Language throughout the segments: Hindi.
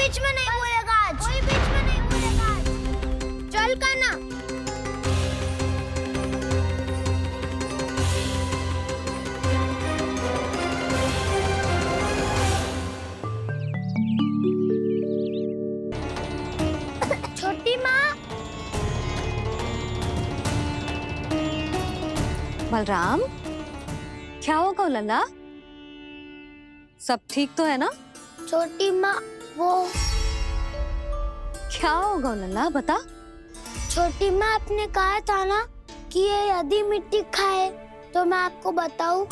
बीच में नहीं बोलेगा आज। कोई बीच में नहीं बोलेगा आज। चल कान्हा। छोटी माँ। बलराम, क्या होगा लल्ला? सब ठीक तो है ना? छोटी माँ, वो क्या होगा लल्ला, बता। छोटी माँ, आपने कहा था ना कि ये यदि मिट्टी खाए तो मैं आपको बताऊं।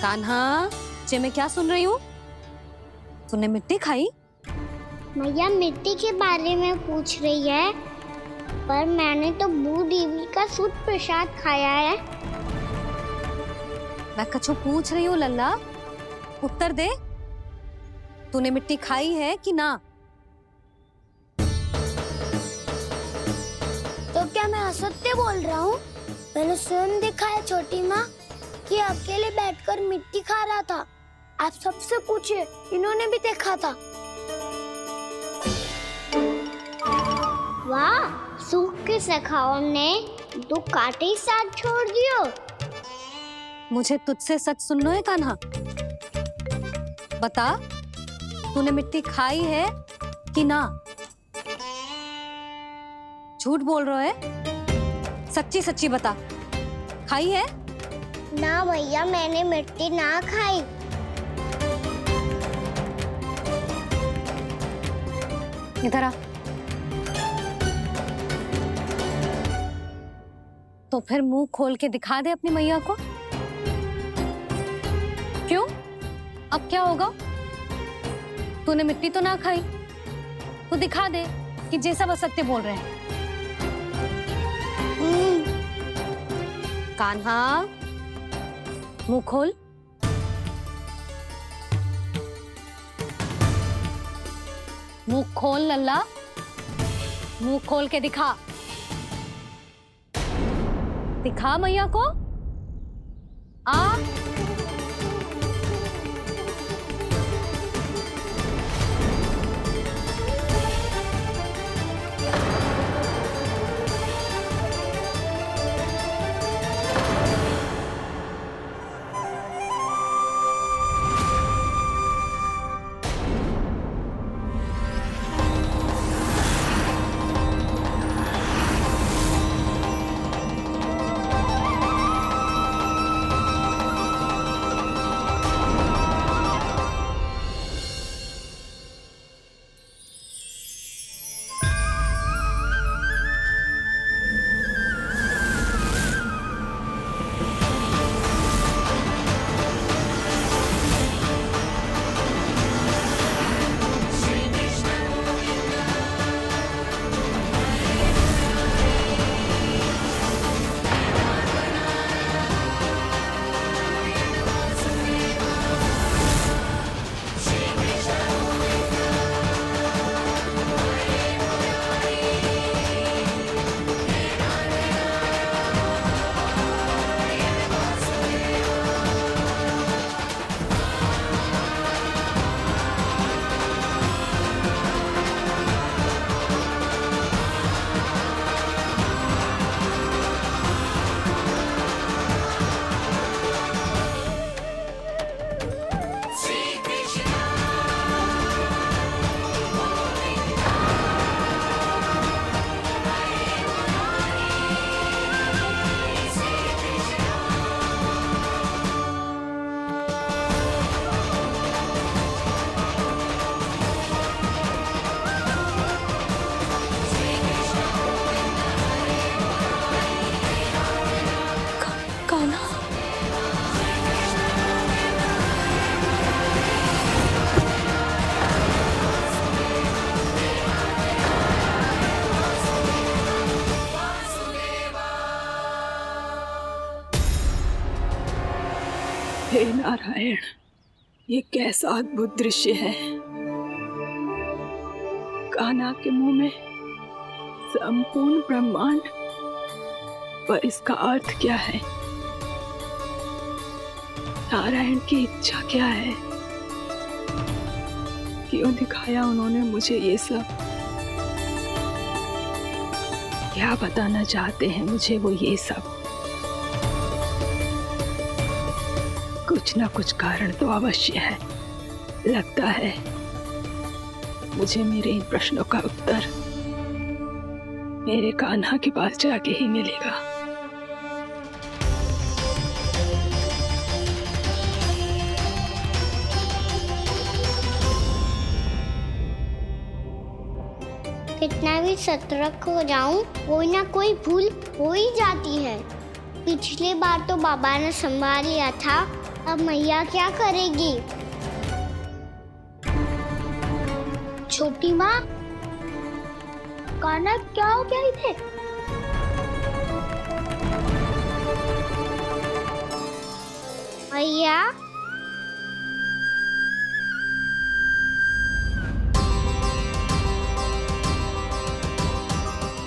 कान्हा, जे मैं क्या सुन रही हूँ? तूने मिट्टी खाई? मैया मिट्टी के बारे में पूछ रही है, पर मैंने तो भू देवी का शुद्ध प्रसाद खाया है। मैं कछु पूछ रही हूँ लल्ला, उत्तर दे। तूने मिट्टी खाई है कि ना? तो क्या मैं असत्य बोल रहा हूँ? मैंने स्वयं देखा है छोटी माँ कि अकेले बैठकर मिट्टी खा रहा था। आप सबसे पूछिए, इन्होंने भी देखा था। वाह, सूख के सखाओं ने दो कांटे ही साथ छोड़ दियो। मुझे तुझसे सच सुनना है कान्हा। बता, तूने मिट्टी खाई है कि ना? झूठ बोल रहा है, सच्ची सच्ची बता, खाई है? ना भैया, मैंने मिट्टी ना खाई। इधर आ। तो फिर मुंह खोल के दिखा दे अपनी मैया को। क्यों? अब क्या होगा? तूने मिट्टी तो ना खाई, तो दिखा दे कि जैसा वो सत्य बोल रहे हैं। कान्हा, मुंह खोल। मुंह खोल लल्ला, मुंह खोल के दिखा। दिखा मैया को। आ हे नारायण, ये कैसा अद्भुत दृश्य है। कान्हा के मुंह में संपूर्ण ब्रह्मांड, पर इसका अर्थ क्या है? नारायण की इच्छा क्या है? क्यों दिखाया उन्होंने मुझे ये सब? क्या बताना चाहते हैं मुझे वो ये सब? कुछ ना कुछ कारण तो अवश्य है। लगता है मुझे मेरे इन प्रश्नों का उत्तर मेरे कान्हा के पास जाके ही मिलेगा। कितना भी सतर्क हो जाऊं, कोई ना कोई भूल हो ही जाती है। पिछली बार तो बाबा ने संभाल लिया था, अब मैया क्या करेगी? छोटी माँ, कान्हा क्या हो गया इधर? मैया,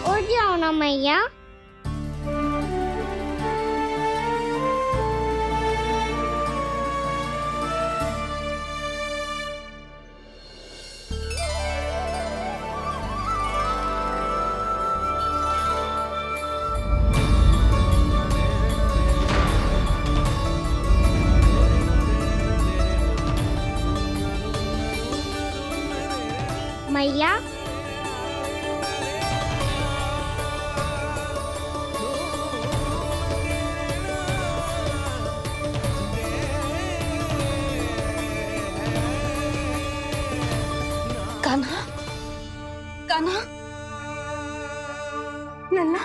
उठ जाओ ना मैया। मैया, कान्हा, कान्हा, लल्ला,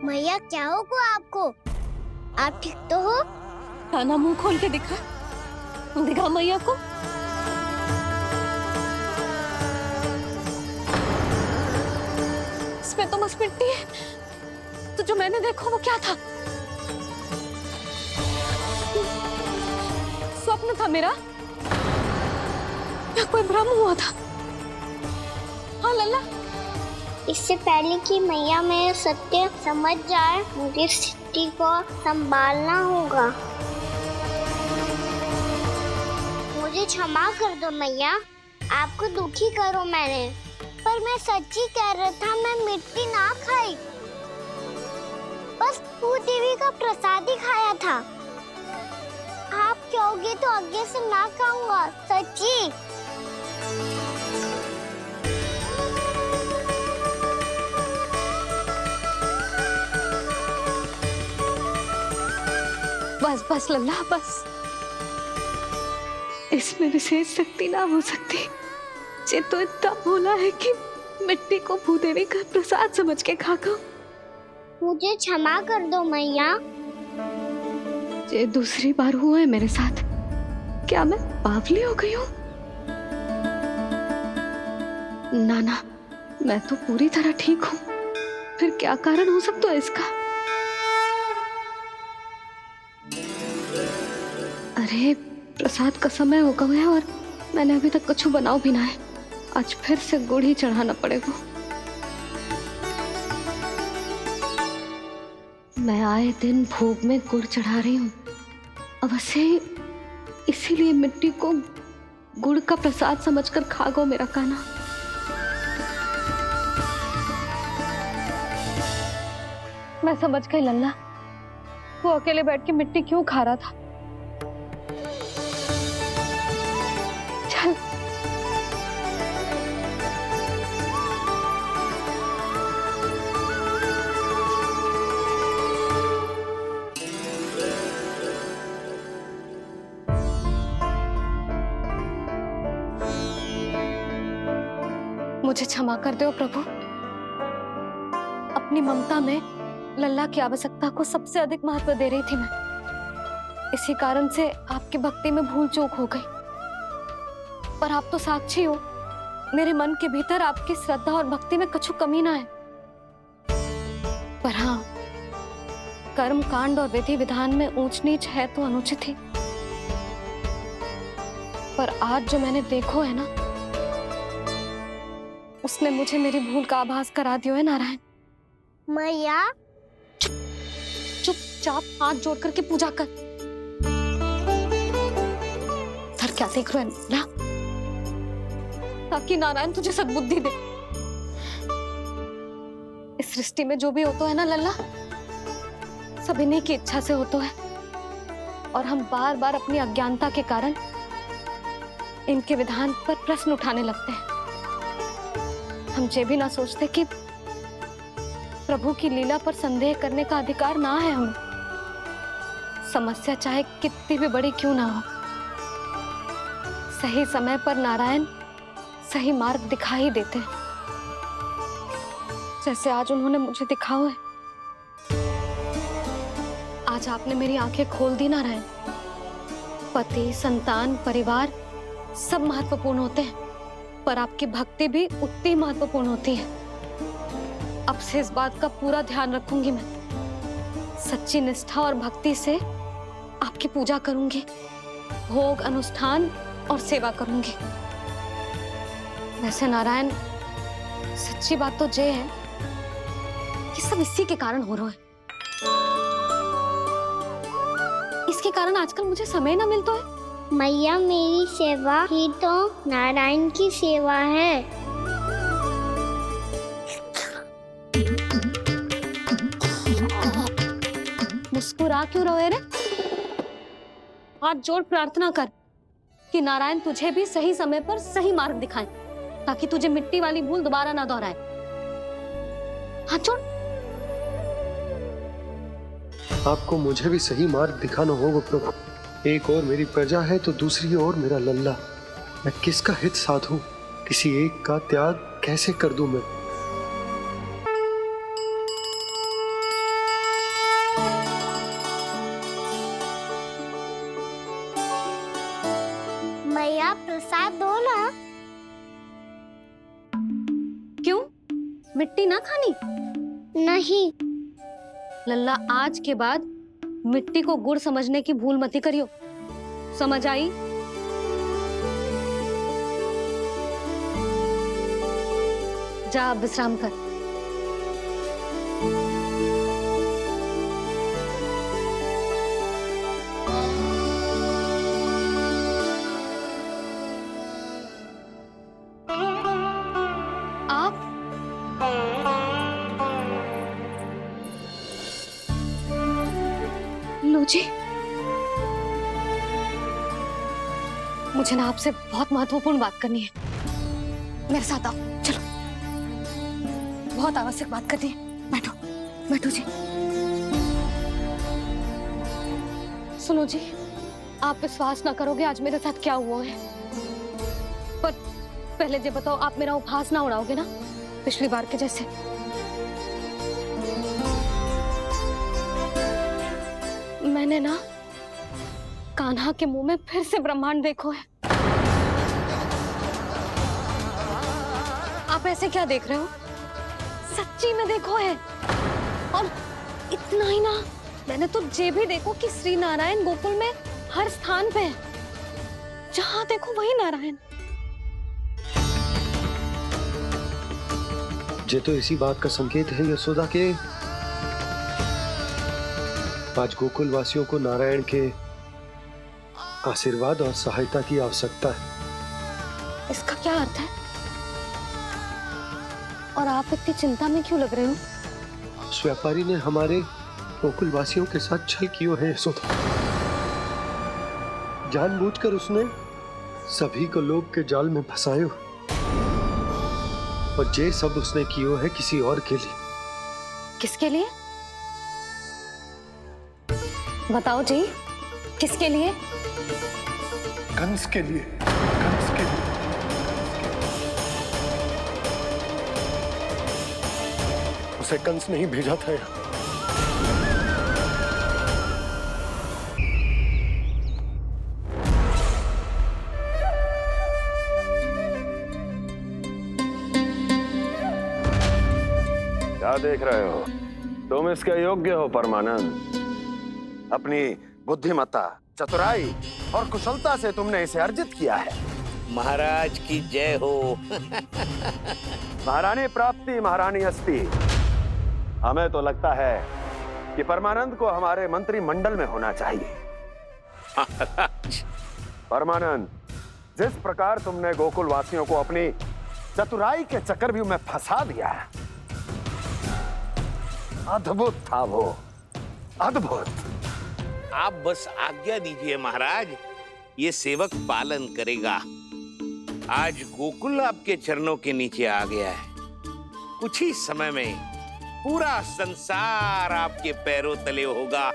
मैया क्या होगा आपको? आप ठीक तो हो? कान्हा मुंह खोल के दिखा, दिखा मैया को। इसमें तो बस मिट्टी है। तो जो मैंने देखा वो क्या था? स्वप्न था मेरा या कोई भ्रम हुआ था? हाँ लल्ला, इससे पहले कि मैया मेरे सत्य समझ जाए, मुझे स्थिति को संभालना होगा। मुझे क्षमा कर दो मैया, आपको दुखी करो मैंने, पर मैं सच्ची कह रहा था, मैं मिट्टी ना खाई, बस भू देवी का प्रसाद ही खाया था। आप कहोगे तो आगे से ना खाऊंगा, सच्ची। बस बस लल्ला, बस। इसमें विशेष शक्ति ना हो सकती। ये तो इतना भोला है कि मिट्टी को भूदेवी का प्रसाद समझ के खागा। मुझे क्षमा कर दो मैया। ये दूसरी बार हुआ है मेरे साथ। क्या मैं बावली हो गई हूँ? ना ना, मैं तो पूरी तरह ठीक हूँ। फिर क्या कारण हो सकता है इसका? अरे प्रसाद का समय हो गया है और मैंने अभी तक कुछ बनाओ भी ना है। आज फिर से गुड़ ही चढ़ाना पड़ेगा। मैं आए दिन भोग में गुड़ चढ़ा रही हूँ, अवश्य इसीलिए मिट्टी को गुड़ का प्रसाद समझकर खा गो मेरा कान्हा। मैं समझ गई लल्ला, वो अकेले बैठ के मिट्टी क्यों खा रहा था। चल मुझे क्षमा कर दो प्रभु। अपनी ममता में लल्ला की आवश्यकता को सबसे अधिक महत्व दे रही थी मैं। इसी कारण से आपकी भक्ति में भूल चूक हो गई। पर आप तो साक्षी हो, मेरे मन के भीतर आपकी श्रद्धा और भक्ति में कछु कमी ना है। पर हाँ, कर्म कांड और विधि विधान में ऊंच नीच है तो अनुचित ही। पर आज जो मैंने देखो है ना, उसने मुझे मेरी भूल का आभास करा दिया है नारायण। मैया, चुपचाप हाथ जोड़ करके पूजा कर। क्या देख रहे हो? ला, ताकि नारायण तुझे सद्बुद्धि दे। इस सृष्टि में जो भी होता है ना लल्ला, सब इन्हीं की इच्छा से होता है, और हम बार बार अपनी अज्ञानता के कारण इनके विधान पर प्रश्न उठाने लगते हैं। हम ये भी ना सोचते कि प्रभु की लीला पर संदेह करने का अधिकार ना है हमें। समस्या चाहे कितनी भी बड़ी क्यों ना हो, सही समय पर नारायण सही मार्ग दिखा ही देते हैं, जैसे आज उन्होंने मुझे दिखाओ है। आज आपने मेरी आंखें खोल दी नारायण। पति, संतान, परिवार सब महत्वपूर्ण होते हैं, पर आपकी भक्ति भी उतनी महत्वपूर्ण होती है। अब से इस बात का पूरा ध्यान रखूंगी मैं। सच्ची निष्ठा और भक्ति से आपकी पूजा करूंगी, भोग, अनुष्ठान और सेवा करूंगी। वैसे नारायण, सच्ची बात तो ये है कि सब इसी के कारण हो रहा है। इसके कारण आजकल मुझे समय ना मिलता है। मैया, मेरी सेवा ही तो नारायण की सेवा है। मुस्कुरा क्यों रहे रे? हाथ जोड़ प्रार्थना कर कि नारायण तुझे भी सही समय पर सही मार्ग दिखाएं, ताकि तुझे मिट्टी वाली भूल दोबारा ना दोहराए। हाथ जोड़। आपको मुझे भी सही मार्ग दिखाना होगा प्रभु। एक और मेरी प्रजा है तो दूसरी ओर मेरा लल्ला। मैं किसका हित साधूं? किसी एक का त्याग कैसे कर दूं मैं? मैया, प्रसाद दो ना। क्यों? मिट्टी ना खानी? नहीं। लल्ला, आज के बाद मिट्टी को गुड़ समझने की भूल मत करियो। समझ आई? जा अब विश्राम कर। आप लो जी, मुझे ना आपसे बहुत महत्वपूर्ण बात करनी है। मेरे साथ आओ, चलो। बहुत आवश्यक बात करनी है। बैठो, बैठो जी। सुनो जी, आप विश्वास ना करोगे आज मेरे साथ क्या हुआ है। पर पहले ये बताओ, आप मेरा उपहास ना उड़ाओगे ना, पिछली बार के जैसे? मैंने ना कान्हा के मुंह में फिर से ब्रह्मांड देखो है। आप ऐसे क्या देख रहे हो? सच्ची में देखो है। और इतना ही ना, मैंने तो ये भी देखो कि श्री नारायण गोकुल में हर स्थान पे है। जहां देखो वही नारायण। ये तो इसी बात का संकेत है यशोदा के आज गोकुल वासियों को नारायण के आशीर्वाद और सहायता की आवश्यकता है। इसका क्या अर्थ है? और आप इतनी चिंता में क्यों लग रहे हो? उस व्यापारी ने हमारे गोकुल वासियों के साथ छल किया है यशोदा। जानबूझकर उसने सभी को लोभ के जाल में फंसायो, और ये सब उसने किया है किसी और के लिए। किसके लिए? बताओ जी, किसके लिए? कंस के लिए। कंस के लिए। उसे कंस नहीं भेजा था यहाँ। क्या देख रहे हो? तुम इसके योग्य हो परमानंद। अपनी बुद्धिमत्ता, चतुराई और कुशलता से तुमने इसे अर्जित किया है। महाराज की जय हो। महारानी प्राप्ति महारानी अस्ति। हमें तो लगता है कि परमानंद को हमारे मंत्रिमंडल में होना चाहिए। महाराज, परमानंद, जिस प्रकार तुमने गोकुल वासियों को अपनी चतुराई के चक्रव्यूह में फंसा दिया, अद्भुत था वो, अद्भुत। आप बस आज्ञा दीजिए महाराज, ये सेवक पालन करेगा। आज गोकुल आपके चरणों के नीचे आ गया है। कुछ ही समय में पूरा संसार आपके पैरों तले होगा।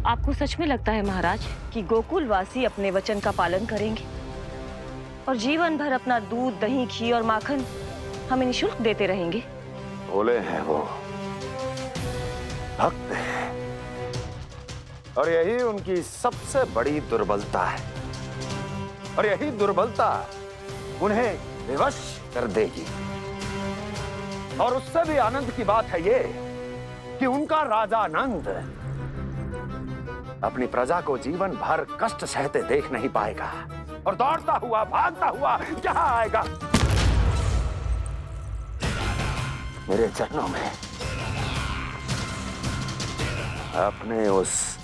आपको सच में लगता है महाराज कि गोकुलवासी अपने वचन का पालन करेंगे और जीवन भर अपना दूध, दही, घी और माखन हमें निःशुल्क देते रहेंगे? भोले हैं वो, भक्त हैं, और यही उनकी सबसे बड़ी दुर्बलता है। और यही दुर्बलता उन्हें विवश कर देगी। और उससे भी आनंद की बात है ये कि उनका राजा नंद अपनी प्रजा को जीवन भर कष्ट सहते देख नहीं पाएगा और दौड़ता हुआ, भागता हुआ यहाँ आएगा मेरे चरणों में, अपने उस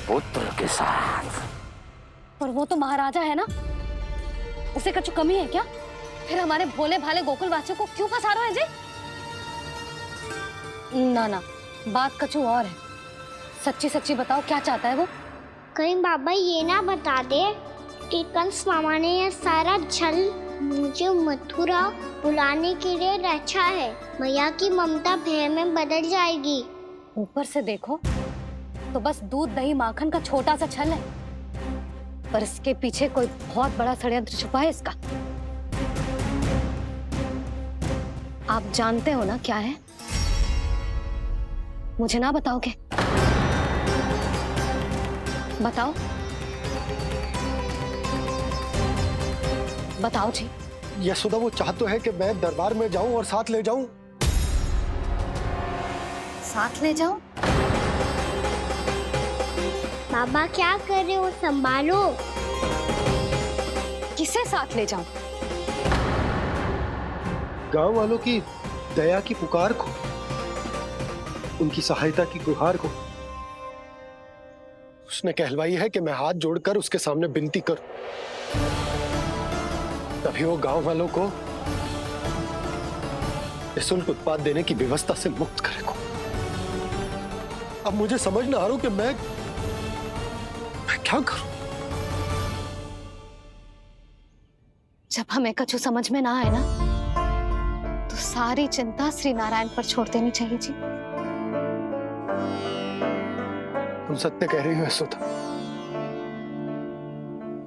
पुत्र के साथ। पर वो तो महाराजा है ना, उसे कुछ कमी है क्या? फिर हमारे भोले भाले गोकुल वासियों को क्यों फंसा रहे हैं जी? ना ना, बात कछु और है। सच्ची सच्ची बताओ, क्या चाहता है वो? कहीं बाबा ये ना बता दे कि कंस मामा ने यह सारा छल मुझे मथुरा बुलाने के लिए रचा है। मैया की ममता भय में बदल जाएगी। ऊपर से देखो तो बस दूध, दही, माखन का छोटा सा छल है, पर इसके पीछे कोई बहुत बड़ा षड्यंत्र छुपा है इसका। आप जानते हो ना क्या है? मुझे ना बताओगे? बताओ बताओ जी। यशोदा, वो चाह तो है कि मैं दरबार में जाऊं और साथ ले जाऊं। साथ ले जाओ? बाबा क्या कर रहे हो, संभालो। किसे साथ ले जाऊं? गांव वालों की दया की पुकार को, उनकी सहायता की गुहार को। उसने कहलवाई है कि मैं हाथ जोड़कर उसके सामने विनती करूं, तभी वो गांव वालों को निःशुल्क उत्पाद देने की व्यवस्था से मुक्त करेगा। अब मुझे समझ ना आ रहा कि मैं क्या करूं। जब हमें कछु समझ में ना आए ना, तो सारी चिंता श्री नारायण पर छोड़ देनी चाहिए जी। तुम सत्य कह रही हो यशोदा,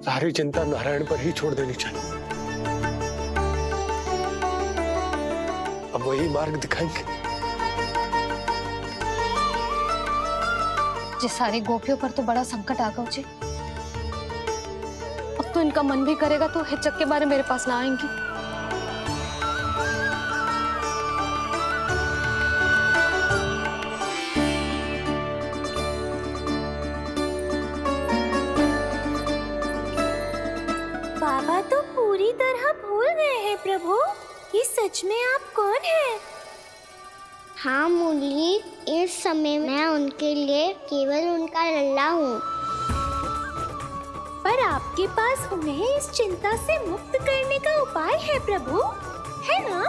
सारी चिंता नारायण पर ही छोड़ देनी चाहिए। अब वही मार्ग दिखाएंगे। जिस सारी गोपियों पर तो बड़ा संकट आ गया जी। अब तो इनका मन भी करेगा तो हिचक के बारे मेरे पास ना आएंगी। बाबा तो पूरी तरह भूल गए हैं प्रभु, ये सच में आप कौन हैं? हाँ मुरली, इस समय मैं उनके लिए केवल उनका लल्ला हूँ। पर आपके पास उन्हें इस चिंता से मुक्त करने का उपाय है प्रभु, है ना?